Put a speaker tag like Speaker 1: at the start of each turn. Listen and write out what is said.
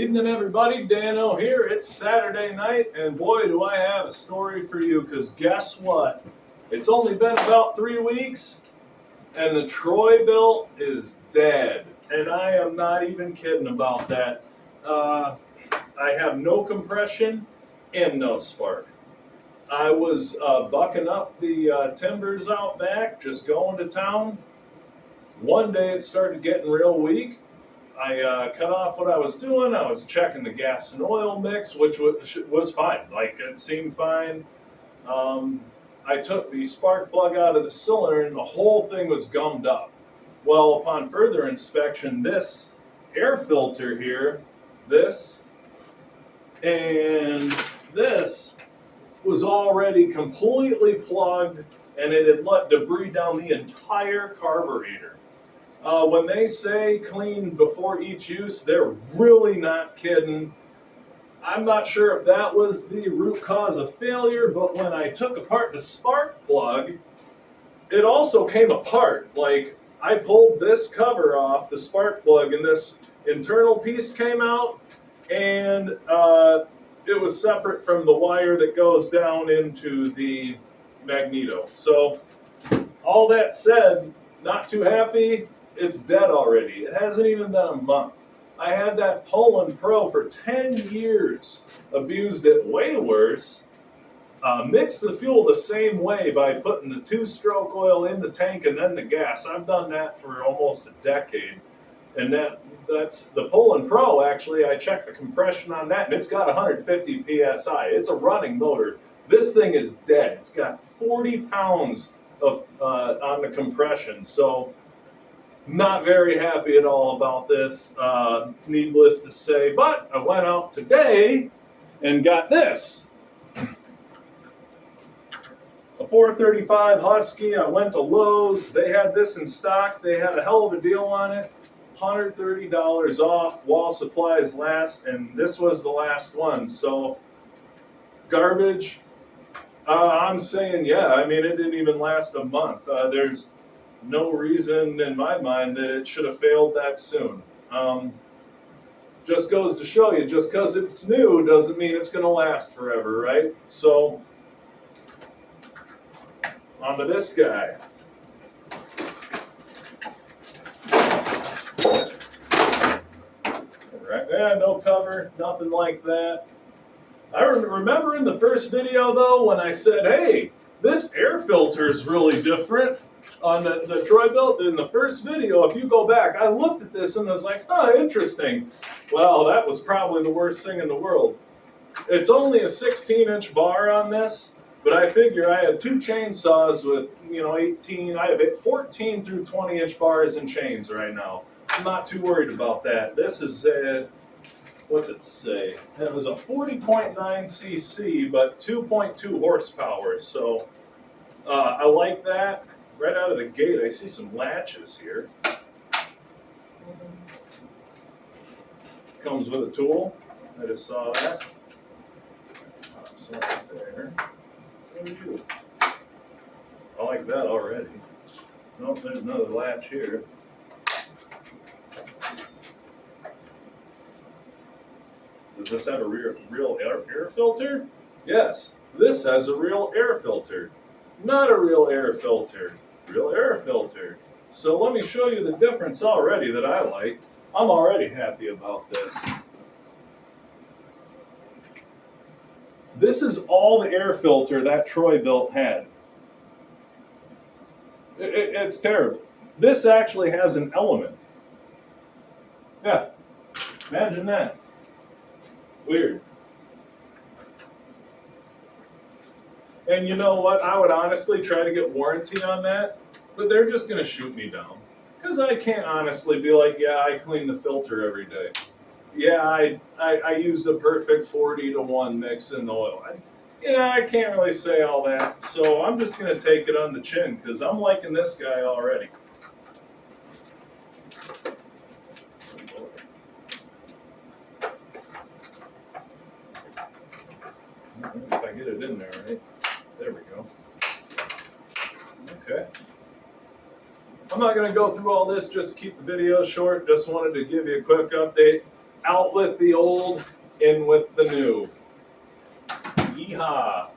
Speaker 1: Evening, everybody. Dano here. It's Saturday night, and boy, do I have a story for you, because guess what? It's only been about 3 weeks, and the Troy Bilt is dead. And I am not even kidding about that. I have no compression and no spark. I was bucking up the timbers out back, just going to town. One day it started getting real weak. I cut off what I was doing. I was checking the gas and oil mix, which was fine. Like, it seemed fine. I took the spark plug out of the cylinder, and the whole thing was gummed up. Well, upon further inspection, this air filter here, this and this, was already completely plugged, and it had let debris down the entire carburetor. When they say clean before each use, they're really not kidding. I'm not sure if that was the root cause of failure, but when I took apart the spark plug, it also came apart. Like, I pulled this cover off, the spark plug, and this internal piece came out, and it was separate from the wire that goes down into the magneto. So, all that said, not too happy. It's dead already. It hasn't even been a month. I had that Poland Pro for 10 years. Abused it way worse. Mixed the fuel the same way by putting the 2-stroke oil in the tank and then the gas. I've done that for almost a decade. And that's the Poland Pro, actually. I checked the compression on that, and it's got 150 PSI. It's a running motor. This thing is dead. It's got 40 pounds of on the compression. So, not very happy at all about this, needless to say. But I went out today and got this. A 435 Husky. I went to Lowe's. They had this in stock. They had a hell of a deal on it. $130 off while supplies last, and this was the last one. So, garbage. I'm saying, yeah, I mean, it didn't even last a month. There's no reason in my mind that it should have failed that soon. Just goes to show you, just because it's new doesn't mean it's going to last forever, right? So, onto this guy. Right, yeah, no cover, nothing like that. I remember in the first video, though, when I said, hey, this air filter is really different. On the Troy Bilt, in the first video, if you go back, I looked at this and was like, oh, interesting. Well, that was probably the worst thing in the world. It's only a 16-inch bar on this, but I figure I had 2 chainsaws with, 18, I have 14 through 20-inch bars and chains right now. I'm not too worried about that. This is a, what's it say? It was a 40.9 cc, but 2.2 horsepower, so I like that. Right out of the gate, I see some latches here. Comes with a tool. I just saw that. Pops that there. What do you do? I like that already. Nope, there's another latch here. Does this have a real air filter? Yes, this has a real air filter. Not a real air filter. Real air filter. So let me show you the difference already that I like. I'm already happy about this. This is all the air filter that Troy Bilt had. It's terrible. This actually has an element. Yeah, imagine that. Weird. And you know what? I would honestly try to get warranty on that, but they're just going to shoot me down. Because I can't honestly be like, yeah, I clean the filter every day. Yeah, I used a perfect 40-to-1 mix in the oil. I can't really say all that. So I'm just going to take it on the chin, because I'm liking this guy already. If I get it in there, right? There we go. Okay. I'm not going to go through all this just to keep the video short. Just wanted to give you a quick update. Out with the old, in with the new. Yeehaw.